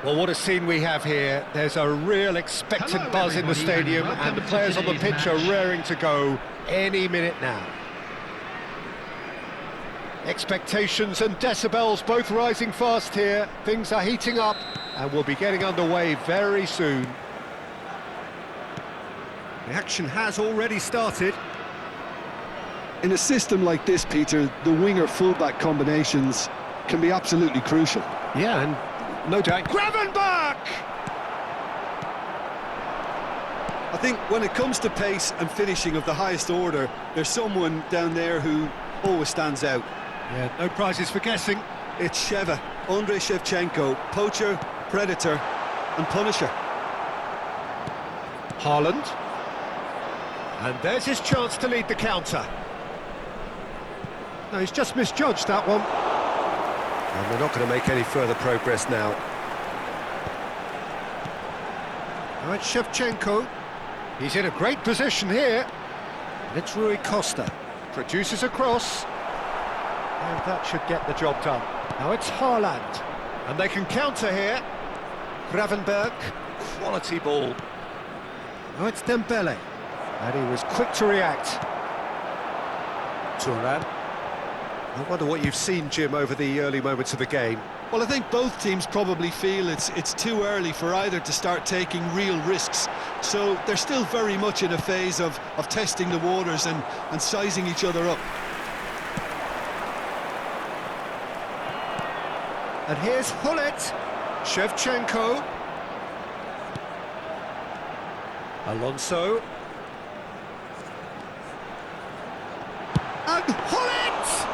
Well, what a scene we have here. There's a real expectant buzz in the stadium, and the players on the pitch are raring to go any minute now. Expectations and decibels both rising fast here. Things are heating up, and we'll be getting underway very soon. The action has already started. In a system like this, Peter, the winger-fullback combinations can be absolutely crucial. Yeah, and no doubt. Gravenberch! I think when it comes to pace and finishing of the highest order, there's someone down there who always stands out. Yeah, no prizes for guessing. It's Sheva, Andrei Shevchenko, poacher, predator and punisher. Haaland. And there's his chance to lead the counter. No, he's just misjudged that one. And they're not going to make any further progress now. All right, Shevchenko. He's in a great position here. And it's Rui Costa. Produces a cross. And that should get the job done. Now it's Haaland. And they can counter here. Gravenberch. Quality ball. Now it's Dembele. And he was quick to react. Thuram. I wonder what you've seen, Jim, over the early moments of the game. Well, I think both teams probably feel it's too early for either to start taking real risks. So they're still very much in a phase of testing the waters and sizing each other up. And here's Hullet. Shevchenko. Alonso. And Hullet!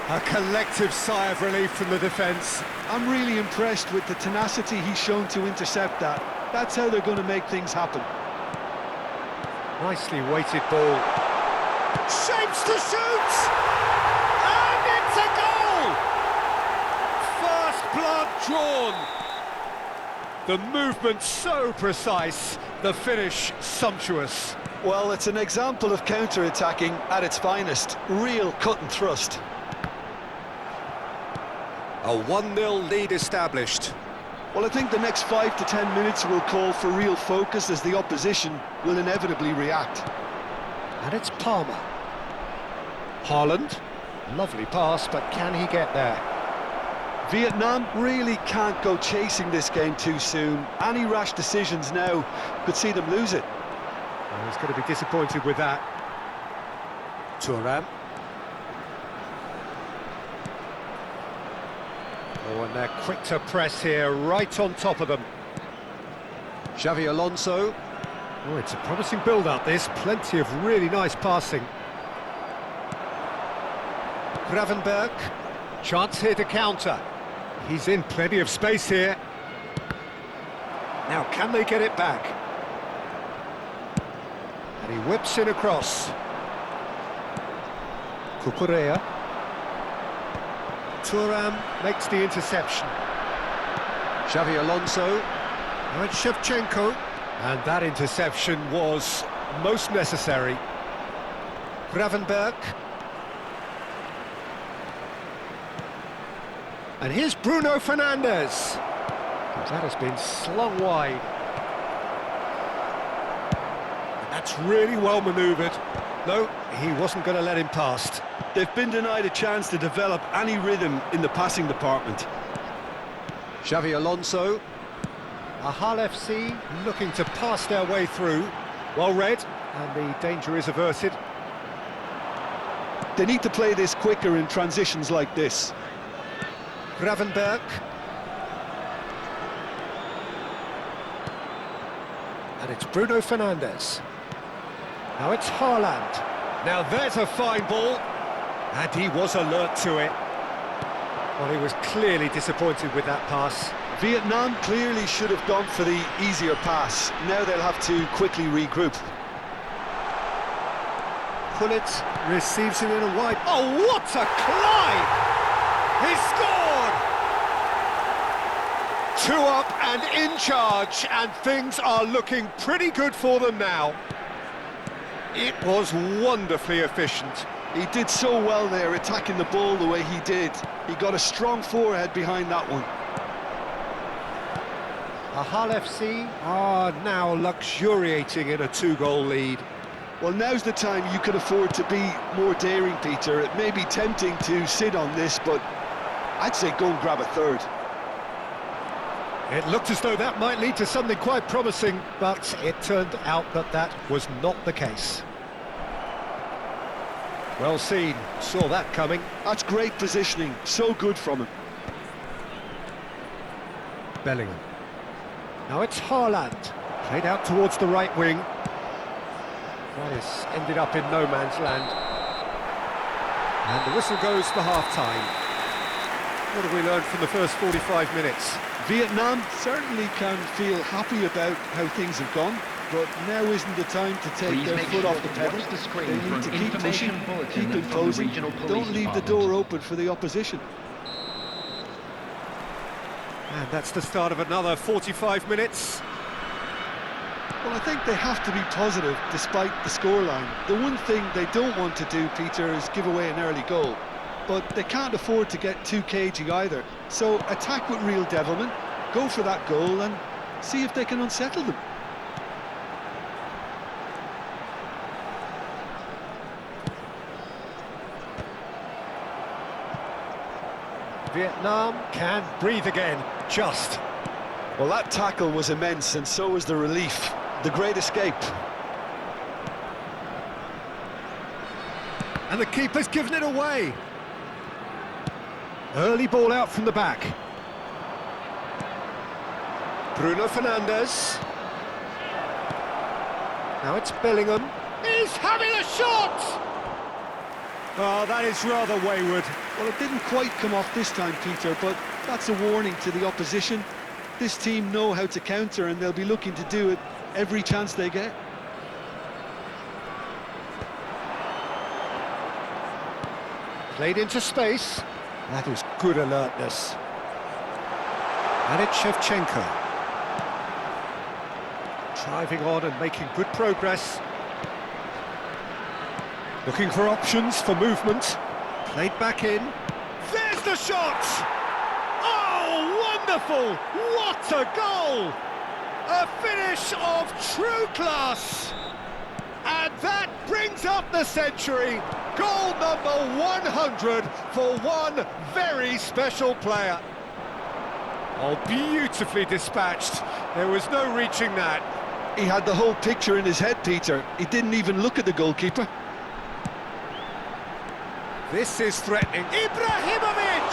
A collective sigh of relief from the defence. I'm really impressed with the tenacity he's shown to intercept that. That's how they're going to make things happen. Nicely weighted ball. Shapes to shoot! And it's a goal! First blood drawn. The movement so precise, the finish sumptuous. Well, it's an example of counter-attacking at its finest. Real cut and thrust. A 1-0 lead established. Well, I think the next 5 to 10 minutes will call for real focus as the opposition will inevitably react. And it's Palmer. Haaland. Lovely pass, but can he get there? Vietnam really can't go chasing this game too soon. Any rash decisions now could see them lose it. Well, he's going to be disappointed with that. Thuram. Oh, and they're quick to press here, right on top of them. Xavi Alonso. Oh, it's a promising build-up, this. Plenty of really nice passing. Gravenberch. Chance here to counter. He's in plenty of space here. Now, can they get it back? And he whips in across. Cucurella. Thuram makes the interception. Xavi Alonso. Now it's Shevchenko. And that interception was most necessary. Gravenberch. And here's Bruno Fernandes. That has been slung wide. And that's really well manoeuvred. No, he wasn't going to let him past. They've been denied a chance to develop any rhythm in the passing department. Xavi Alonso. Ahal FC looking to pass their way through. Well read, and the danger is averted. They need to play this quicker in transitions like this. Gravenberch. And it's Bruno Fernandes. Now it's Haaland. Now there's a fine ball. And he was alert to it. Well, he was clearly disappointed with that pass. Vietnam clearly should have gone for the easier pass. Now they'll have to quickly regroup. Hullet receives it in a wide... Oh, what a climb! He scored! 2 up and in charge, and things are looking pretty good for them now. It was wonderfully efficient. He did so well there, attacking the ball the way he did. He got a strong forehead behind that one. Hull FC are now luxuriating in a 2-goal lead. Well, now's the time you can afford to be more daring, Peter. It may be tempting to sit on this, but I'd say go and grab a third. It looked as though that might lead to something quite promising, but it turned out that that was not the case. Well seen, saw that coming. That's great positioning, so good from him. Bellingham. Now it's Haaland, played out towards the right wing. That has ended up in no man's land. And the whistle goes for half-time. What have we learned from the first 45 minutes? Vietnam certainly can feel happy about how things have gone, but now isn't the time to take their foot off the pedal. They need to keep pushing, keep imposing, don't leave the door open for the opposition. And that's the start of another 45 minutes. Well, I think they have to be positive despite the scoreline. The one thing they don't want to do, Peter, is give away an early goal. But they can't afford to get too cagey either. So attack with real devilment, go for that goal and see if they can unsettle them. Vietnam can breathe again, just. Well, that tackle was immense, and so was the relief. The great escape. And the keeper's given it away. Early ball out from the back. Bruno Fernandes. Now it's Bellingham. He's having a shot! Oh, that is rather wayward. Well, it didn't quite come off this time, Peter, but that's a warning to the opposition. This team know how to counter, and they'll be looking to do it every chance they get. Played into space. That is good alertness. And it's Shevchenko. Driving on and making good progress. Looking for options for movement. Played back in. There's the shot! Oh, wonderful! What a goal! A finish of true class! And that brings up the century. Goal number 100 for one very special player. Oh, beautifully dispatched. There was no reaching that. He had the whole picture in his head, Peter. He didn't even look at the goalkeeper. This is threatening. Ibrahimovic!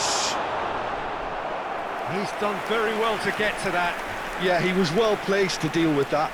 He's done very well to get to that. Yeah, he was well placed to deal with that.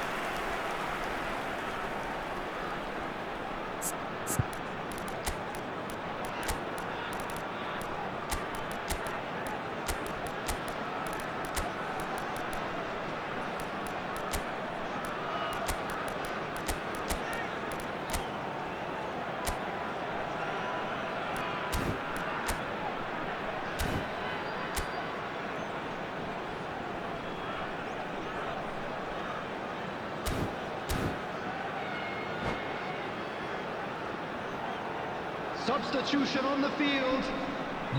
Substitution on the field.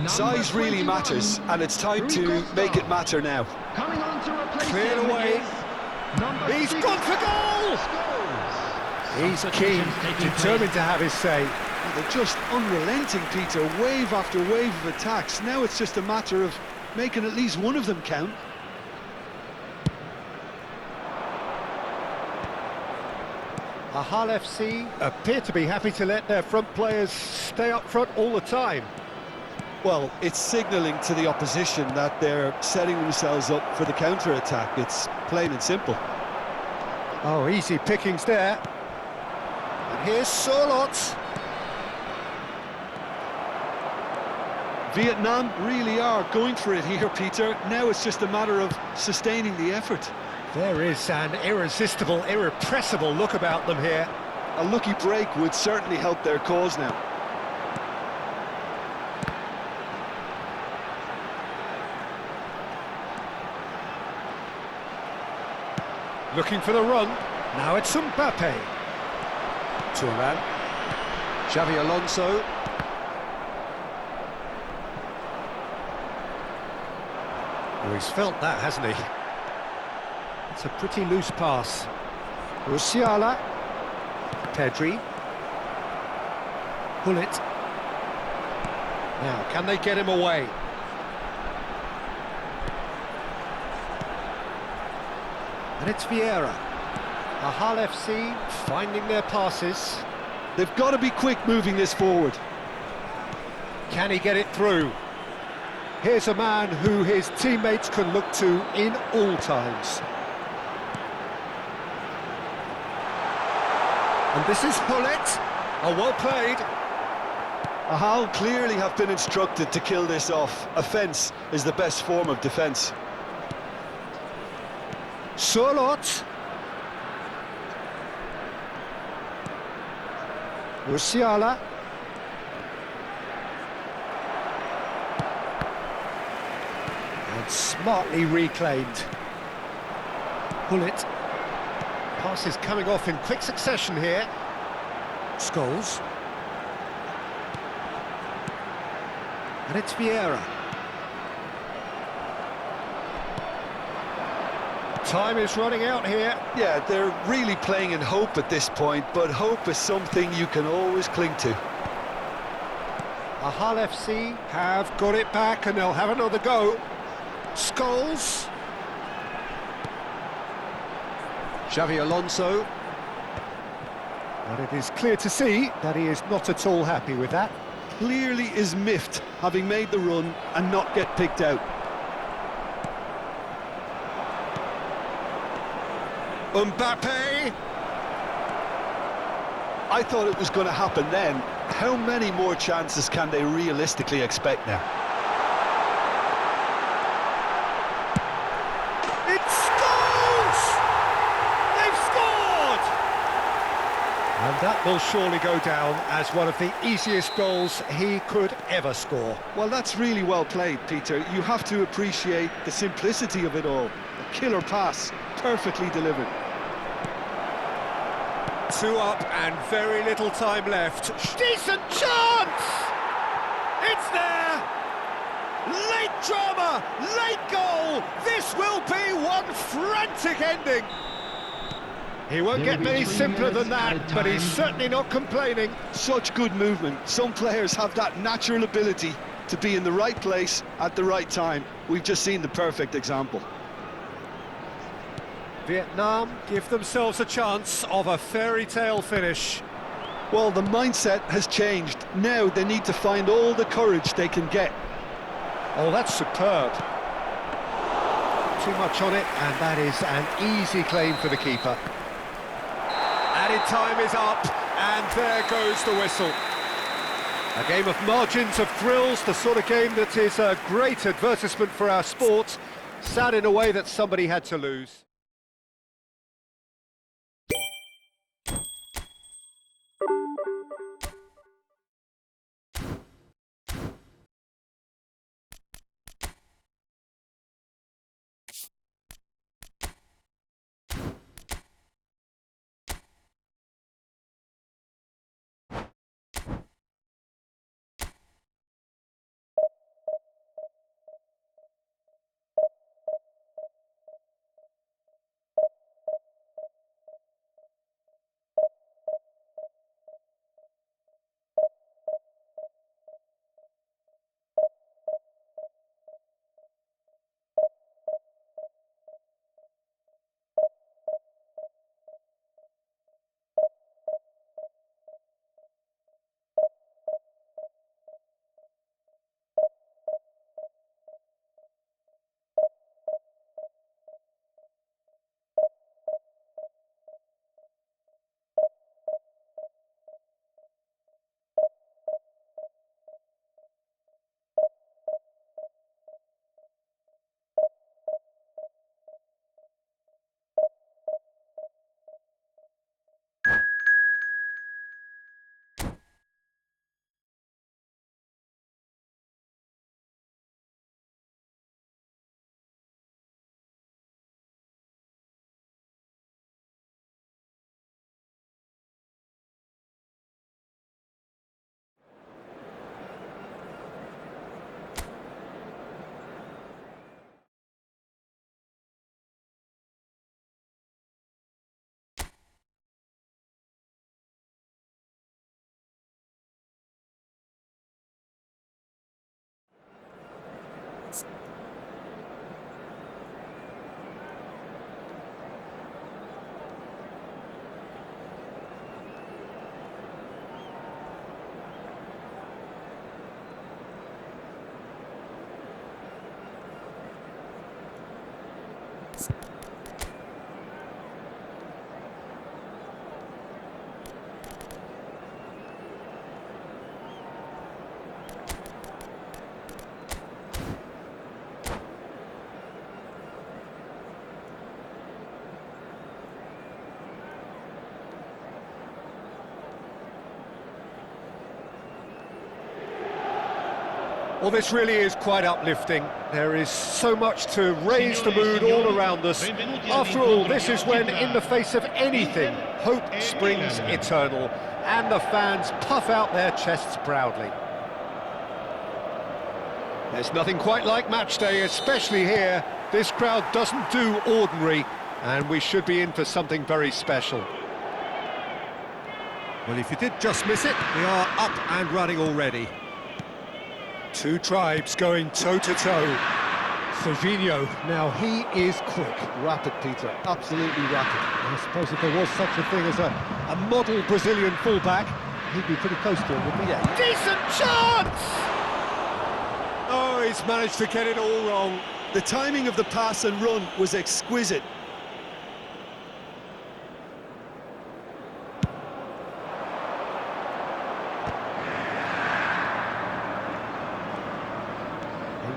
Size really matters, and it's time to make it matter now. Coming on to replace Cleared him away. is He's number gone for goal! He's keen, determined to have his say. They're just unrelenting, Peter. Wave after wave of attacks. Now it's just a matter of making at least one of them count. Hull FC appear to be happy to let their front players stay up front all the time. Well, it's signalling to the opposition that they're setting themselves up for the counter-attack. It's plain and simple. Oh, easy pickings there. And here's Sorlot. Vietnam really are going for it here, Peter. Now it's just a matter of sustaining the effort. There is an irresistible, irrepressible look about them here. A lucky break would certainly help their cause now. Looking for the run. Now it's Mbappe. Thuram. Xavi Alonso. Oh, he's felt that, hasn't he? That's a pretty loose pass. Musiala. Pedri. Pull it. Now, can they get him away? And it's Vieira. Hull FC finding their passes. They've got to be quick moving this forward. Can he get it through? Here's a man who his teammates can look to in all times. And this is Hullet. Oh, well played. Hull clearly have been instructed to kill this off. Offence is the best form of defence. Surlot. Musiala. And smartly reclaimed. Bullet. Passes coming off in quick succession here. Scholes. And it's Vieira. Time is running out here. Yeah, they're really playing in hope at this point, but hope is something you can always cling to. Hull FC have got it back and they'll have another go. Scholes. Xavi Alonso. But it is clear to see that he is not at all happy with that. Clearly is miffed, having made the run and not get picked out. Mbappe. I thought it was going to happen then. How many more chances can they realistically expect now? It's Scholes! They've scored! And that will surely go down as one of the easiest goals he could ever score. Well, that's really well played, Peter. You have to appreciate the simplicity of it all. A killer pass, perfectly delivered. 2 up and very little time left. Decent chance! It's there! Late drama, late goal! This will be one frantic ending! He won't get many simpler than that, but he's certainly not complaining. Such good movement. Some players have that natural ability to be in the right place at the right time. We've just seen the perfect example. Vietnam give themselves a chance of a fairy tale finish. Well, the mindset has changed. Now they need to find all the courage they can get. Oh, that's superb. Too much on it, and that is an easy claim for the keeper. Added time is up, and there goes the whistle. A game of margins, of thrills, the sort of game that is a great advertisement for our sport. Sad in a way that somebody had to lose. Well, this really is quite uplifting. There is so much to raise the mood all around us. After all, this is when, in the face of anything, hope springs eternal, and the fans puff out their chests proudly. There's nothing quite like match day, especially here. This crowd doesn't do ordinary, and we should be in for something very special. Well, if you did just miss it, we are up and running already. Two tribes going toe-to-toe. Serginho, now he is quick. Rapid, Peter, absolutely rapid. I suppose if there was such a thing as a model Brazilian fullback, he'd be pretty close to him, wouldn't he? Yeah. Decent chance! Oh, he's managed to get it all wrong. The timing of the pass and run was exquisite.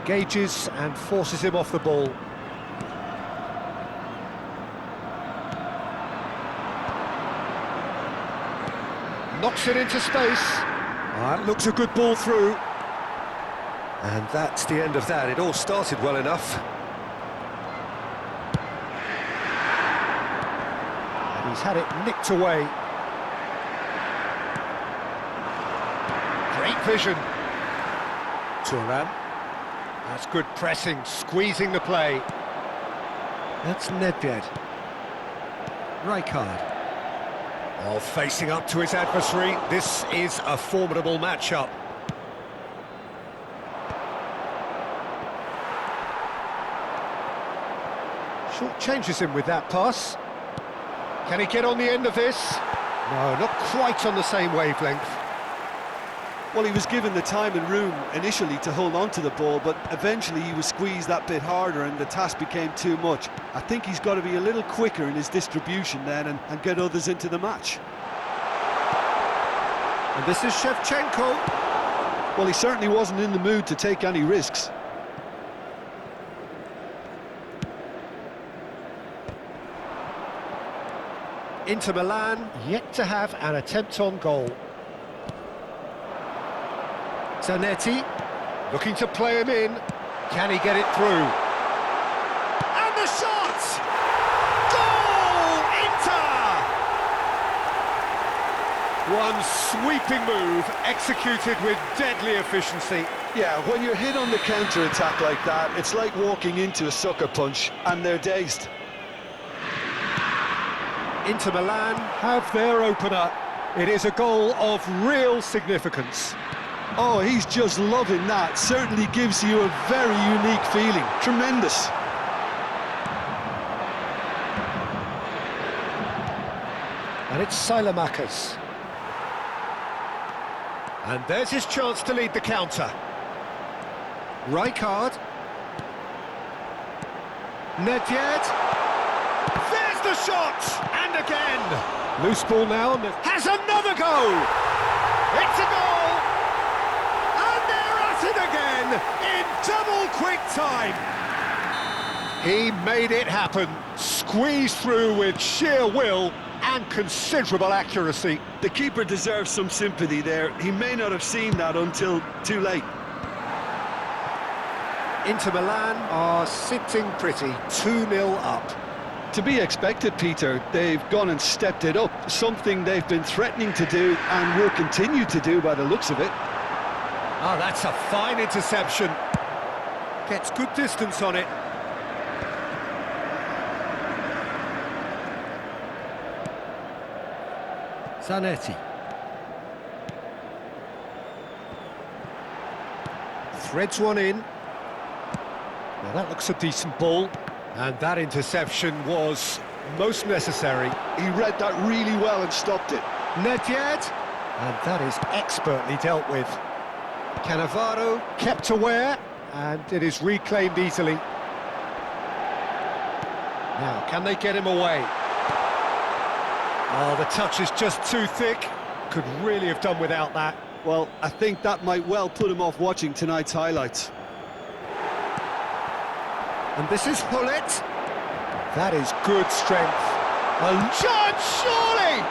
Engages and forces him off the ball. Knocks it into space. That looks a good ball through. And that's the end of that. It all started well enough. And he's had it nicked away. Great vision. Thuram. That's good pressing, squeezing the play. That's Nedved. Rijkaard. Oh, facing up to his adversary. This is a formidable matchup. Short changes him with that pass. Can he get on the end of this? No, not quite on the same wavelength. Well, he was given the time and room initially to hold on to the ball, but eventually he was squeezed that bit harder and the task became too much. I think he's got to be a little quicker in his distribution then and get others into the match. And this is Shevchenko. Well, he certainly wasn't in the mood to take any risks. Inter Milan yet to have an attempt on goal. Zanetti, looking to play him in. Can he get it through? And the shot! Goal! Inter! One sweeping move, executed with deadly efficiency. Yeah, when you're hit on the counter-attack like that, it's like walking into a sucker punch, and they're dazed. Inter Milan have their opener. It is a goal of real significance. Oh, he's just loving that. Certainly gives you a very unique feeling. Tremendous. And it's Sailamakis. And there's his chance to lead the counter. Rijkaard. Nedved. There's the shot! And again. Loose ball now, and has another go! It's a goal! It again in double quick time. He made it happen, squeezed through with sheer will and considerable accuracy. The keeper deserves some sympathy there. He may not have seen that until too late. Inter Milan are sitting pretty, 2-0 up. To be expected, Peter. They've gone and stepped it up, something they've been threatening to do and will continue to do by the looks of it. Oh, that's a fine interception. Gets good distance on it. Zanetti. Threads one in. Now that looks a decent ball. And that interception was most necessary. He read that really well and stopped it. Nedved. And that is expertly dealt with. Cannavaro kept aware, and it is reclaimed easily. Now, can they get him away? Oh, the touch is just too thick. Could really have done without that. Well, I think that might well put him off watching tonight's highlights. And this is Hullet. That is good strength. A chance, surely!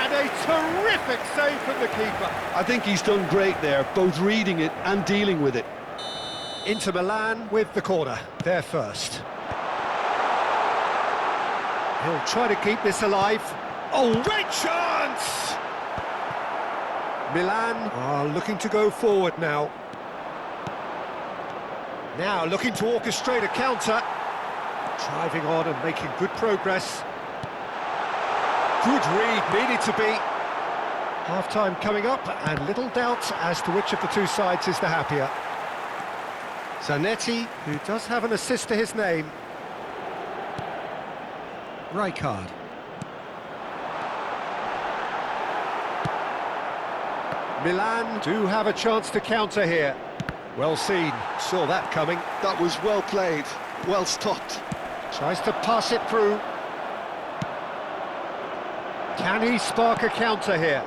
And And a terrific save from the keeper. I think he's done great there, both reading it and dealing with it. Inter Milan with the corner, they're first. He'll try to keep this alive. Oh, great chance! Milan are looking to go forward now. Now looking to orchestrate a counter. Driving on and making good progress. Good read, needed to be. Half-time coming up, and little doubt as to which of the two sides is the happier. Zanetti, who does have an assist to his name. Rijkaard. Milan do have a chance to counter here. Well seen, saw that coming. That was well played, well stopped. Tries to pass it through. Can he spark a counter here?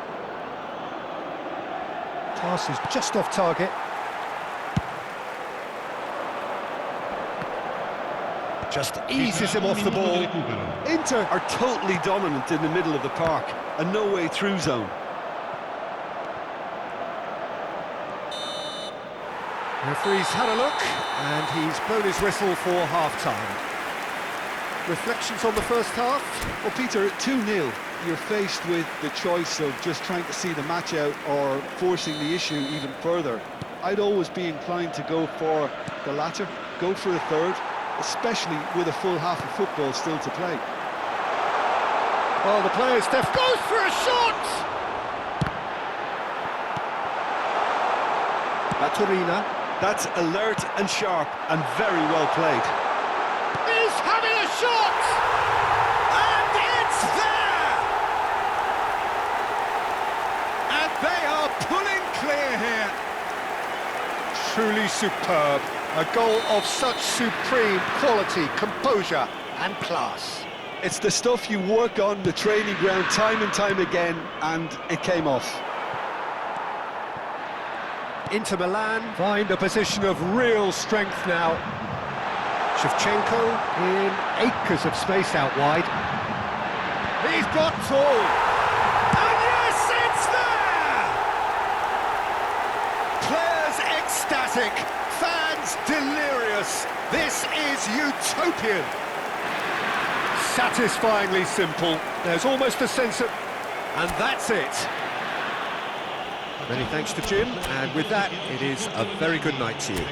Pass is just off target. Just eases him off the ball. Inter are totally dominant in the middle of the park, a no-way through zone. Referee's had a look, and he's blown his whistle for half-time. Reflections on the first half? Well, Peter, 2-0. You're faced with the choice of just trying to see the match out or forcing the issue even further. I'd always be inclined to go for the latter, go for a third, especially with a full half of football still to play. Oh, the player's def goes for a shot! Baturina. That's alert and sharp and very well played. He's having a shot! And it's there! And they are pulling clear here. Truly superb. A goal of such supreme quality, composure and class. It's the stuff you work on the training ground time and time again, and it came off. Inter Milan find a position of real strength now. Shevchenko in acres of space out wide. He's got all. And yes, it's there! Players ecstatic, fans delirious. This is utopian. Satisfyingly simple. There's almost a sense of... And that's it. Many thanks to Jim, and with that, it is a very good night to you.